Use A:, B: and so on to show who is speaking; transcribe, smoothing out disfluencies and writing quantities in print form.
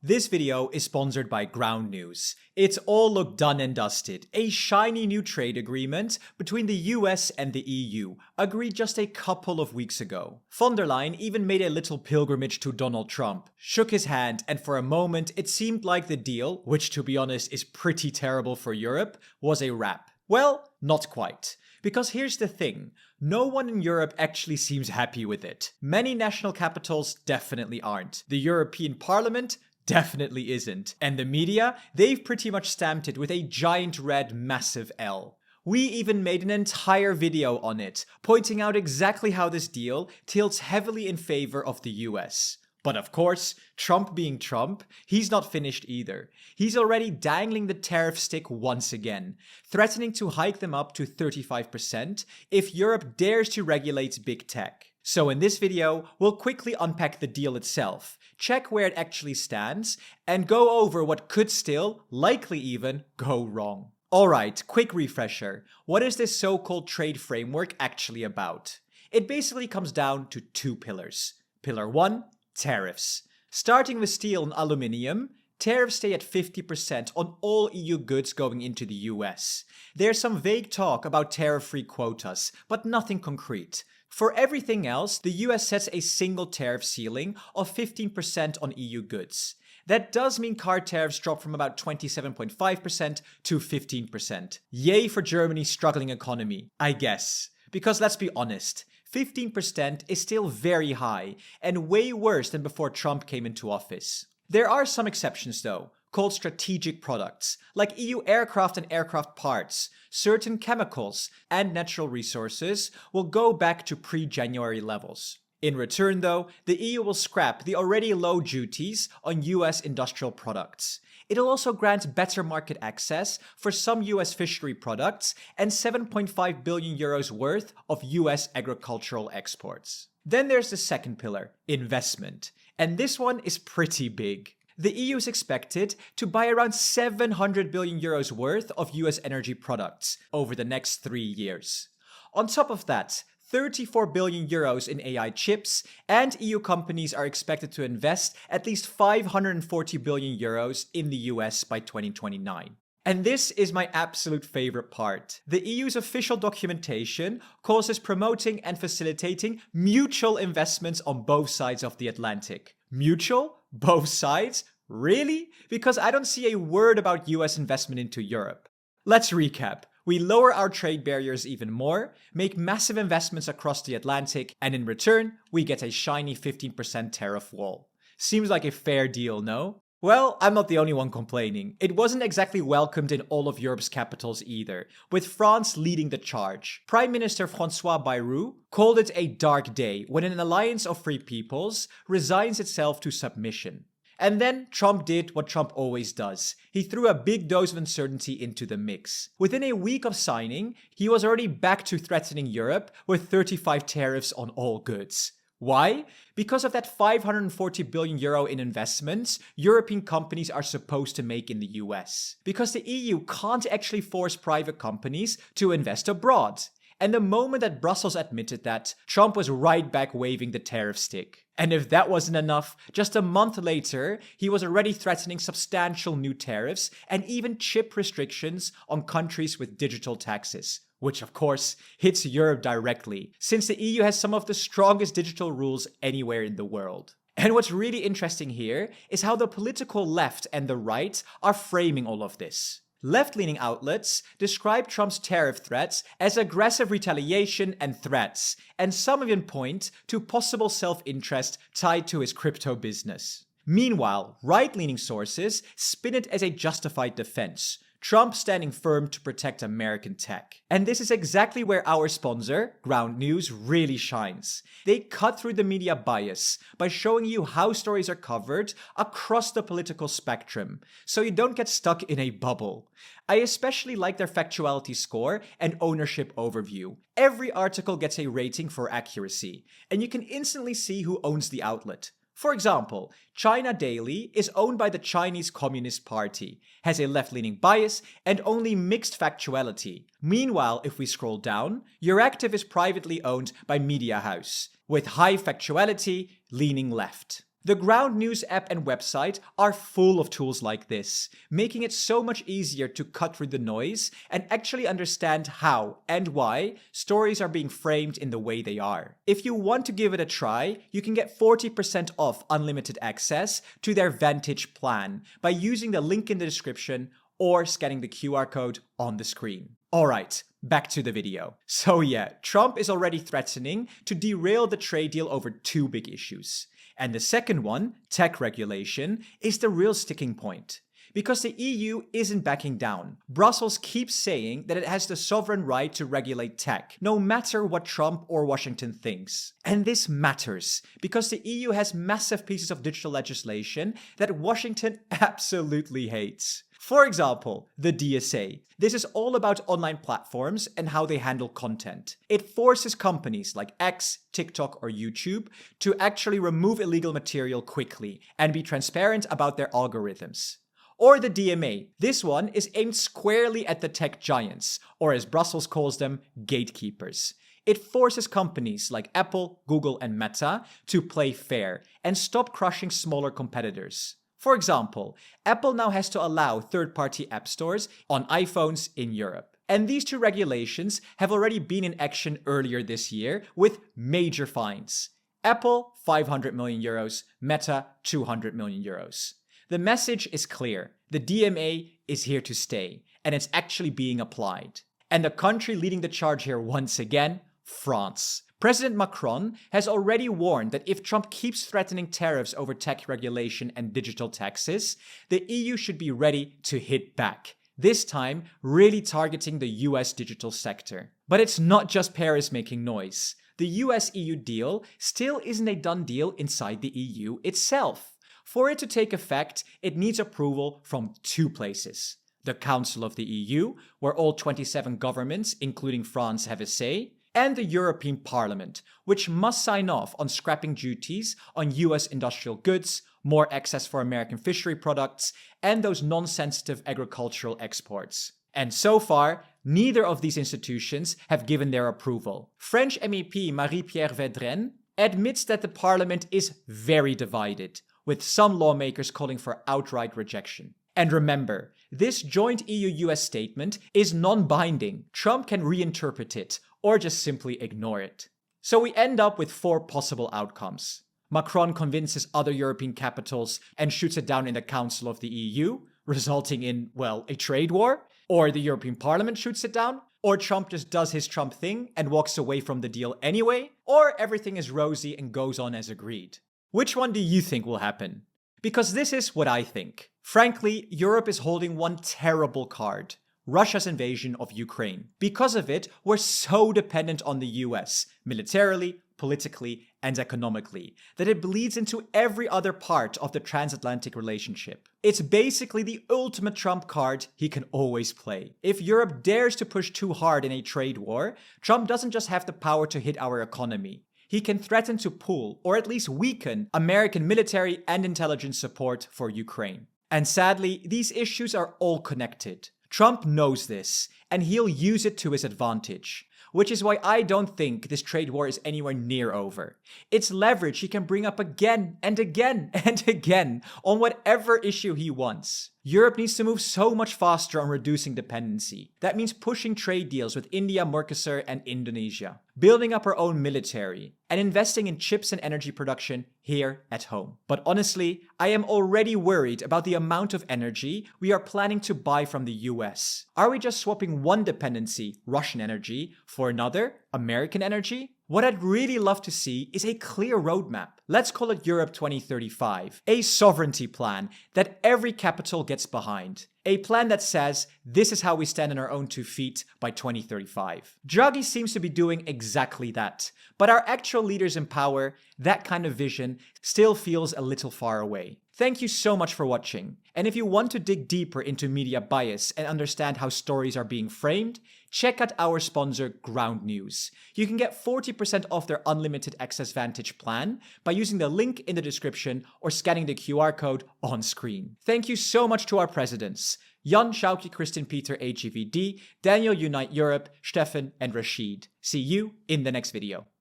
A: This video is sponsored by Ground News. It's all looked done and dusted. A shiny new trade agreement between the US and the EU, agreed just a couple of weeks ago. Von der Leyen even made a little pilgrimage to Donald Trump, shook his hand, and for a moment it seemed like the deal, which to be honest is pretty terrible for Europe, was a wrap. Well, not quite. Because here's the thing, no one in Europe actually seems happy with it. Many national capitals definitely aren't. The European Parliament definitely isn't. And the media, they've pretty much stamped it with a giant red massive L. We even made an entire video on it, pointing out exactly how this deal tilts heavily in favor of the US. But of course, Trump being Trump, he's not finished either. He's already dangling the tariff stick once again, threatening to hike them up to 35% if Europe dares to regulate big tech. So in this video, we'll quickly unpack the deal itself, check where it actually stands, and go over what could still, likely even, go wrong. Alright, quick refresher. What is this so-called trade framework actually about? It basically comes down to two pillars. Pillar 1, tariffs. Starting with steel and aluminium, tariffs stay at 50% on all EU goods going into the US. There's some vague talk about tariff-free quotas, but nothing concrete. For everything else, the US sets a single tariff ceiling of 15% on EU goods. That does mean car tariffs drop from about 27.5% to 15%. Yay for Germany's struggling economy, I guess. Because let's be honest, 15% is still very high and way worse than before Trump came into office. There are some exceptions though, called strategic products, like EU aircraft and aircraft parts, certain chemicals, and natural resources will go back to pre-January levels. In return though, the EU will scrap the already low duties on US industrial products. It'll also grant better market access for some US fishery products and 7.5 billion euros worth of US agricultural exports. Then there's the second pillar, investment. And this one is pretty big. The EU is expected to buy around 700 billion euros worth of US energy products over the next 3 years. On top of that, 34 billion euros in AI chips, and EU companies are expected to invest at least 540 billion euros in the US by 2029. And this is my absolute favorite part. The EU's official documentation calls this promoting and facilitating mutual investments on both sides of the Atlantic. Mutual? Both sides? Really? Because I don't see a word about US investment into Europe. Let's recap. We lower our trade barriers even more, make massive investments across the Atlantic, and in return, we get a shiny 15% tariff wall. Seems like a fair deal, no? Well, I'm not the only one complaining. It wasn't exactly welcomed in all of Europe's capitals either, with France leading the charge. Prime Minister François Bayrou called it a dark day when an alliance of free peoples resigns itself to submission. And then Trump did what Trump always does. He threw a big dose of uncertainty into the mix. Within a week of signing, he was already back to threatening Europe with 35 tariffs on all goods. Why? Because of that 540 billion euro in investments European companies are supposed to make in the US. Because the EU can't actually force private companies to invest abroad. And the moment that Brussels admitted that, Trump was right back waving the tariff stick. And if that wasn't enough, just a month later, he was already threatening substantial new tariffs and even chip restrictions on countries with digital taxes. Which of course hits Europe directly, since the EU has some of the strongest digital rules anywhere in the world. And what's really interesting here is how the political left and the right are framing all of this. Left-leaning outlets describe Trump's tariff threats as aggressive retaliation and threats, and some even point to possible self-interest tied to his crypto business. Meanwhile, right-leaning sources spin it as a justified defense, Trump standing firm to protect American tech. And this is exactly where our sponsor, Ground News, really shines. They cut through the media bias by showing you how stories are covered across the political spectrum, so you don't get stuck in a bubble. I especially like their factuality score and ownership overview. Every article gets a rating for accuracy, and you can instantly see who owns the outlet. For example, China Daily is owned by the Chinese Communist Party, has a left-leaning bias, and only mixed factuality. Meanwhile, if we scroll down, Euractiv is privately owned by Media House, with high factuality, leaning left. The Ground News app and website are full of tools like this, making it so much easier to cut through the noise and actually understand how and why stories are being framed in the way they are. If you want to give it a try, you can get 40% off unlimited access to their Vantage plan by using the link in the description or scanning the QR code on the screen. Alright, back to the video. So yeah, Trump is already threatening to derail the trade deal over two big issues. And the second one, tech regulation, is the real sticking point. Because the EU isn't backing down. Brussels keeps saying that it has the sovereign right to regulate tech, no matter what Trump or Washington thinks. And this matters, because the EU has massive pieces of digital legislation that Washington absolutely hates. For example, the DSA. This is all about online platforms and how they handle content. It forces companies like X, TikTok, or YouTube to actually remove illegal material quickly and be transparent about their algorithms. Or the DMA. This one is aimed squarely at the tech giants, or as Brussels calls them, gatekeepers. It forces companies like Apple, Google, and Meta to play fair and stop crushing smaller competitors. For example, Apple now has to allow third-party app stores on iPhones in Europe. And these two regulations have already been in action earlier this year with major fines. Apple, 500 million euros, Meta, 200 million euros. The message is clear. The DMA is here to stay, and it's actually being applied. And the country leading the charge here once again, France. President Macron has already warned that if Trump keeps threatening tariffs over tech regulation and digital taxes, the EU should be ready to hit back. This time, really targeting the US digital sector. But it's not just Paris making noise. The US-EU deal still isn't a done deal inside the EU itself. For it to take effect, it needs approval from two places. The Council of the EU, where all 27 governments, including France, have a say, and the European Parliament, which must sign off on scrapping duties on US industrial goods, more access for American fishery products, and those non-sensitive agricultural exports. And so far, neither of these institutions have given their approval. French MEP Marie-Pierre Védrenne admits that the Parliament is very divided, with some lawmakers calling for outright rejection. And remember, this joint EU-US statement is non-binding. Trump can reinterpret it, or just simply ignore it. So we end up with four possible outcomes. Macron convinces other European capitals and shoots it down in the Council of the EU, resulting in, well, a trade war. Or the European Parliament shoots it down. Or Trump just does his Trump thing and walks away from the deal anyway. Or everything is rosy and goes on as agreed. Which one do you think will happen? Because this is what I think. Frankly, Europe is holding one terrible card. Russia's invasion of Ukraine. Because of it, we're so dependent on the US, militarily, politically, and economically, that it bleeds into every other part of the transatlantic relationship. It's basically the ultimate trump card he can always play. If Europe dares to push too hard in a trade war, Trump doesn't just have the power to hit our economy. He can threaten to pull, or at least weaken, American military and intelligence support for Ukraine. And sadly, these issues are all connected. Trump knows this, and he'll use it to his advantage. Which is why I don't think this trade war is anywhere near over. It's leverage he can bring up again and again and again on whatever issue he wants. Europe needs to move so much faster on reducing dependency. That means pushing trade deals with India, Mercosur, and Indonesia, building up our own military, and investing in chips and energy production here at home. But honestly, I am already worried about the amount of energy we are planning to buy from the US. Are we just swapping one dependency, Russian energy, for another, American energy? What I'd really love to see is a clear roadmap. Let's call it Europe 2035. A sovereignty plan that every capital gets behind. A plan that says, this is how we stand on our own 2 feet by 2035. Draghi seems to be doing exactly that. But our actual leaders in power, that kind of vision, still feels a little far away. Thank you so much for watching. And if you want to dig deeper into media bias and understand how stories are being framed, check out our sponsor, Ground News. You can get 40% off their unlimited access Vantage plan by using the link in the description or scanning the QR code on screen. Thank you so much to our presidents, Jan, Schauke, Christian, Peter, AGVD, Daniel, Unite Europe, Stefan, and Rashid. See you in the next video.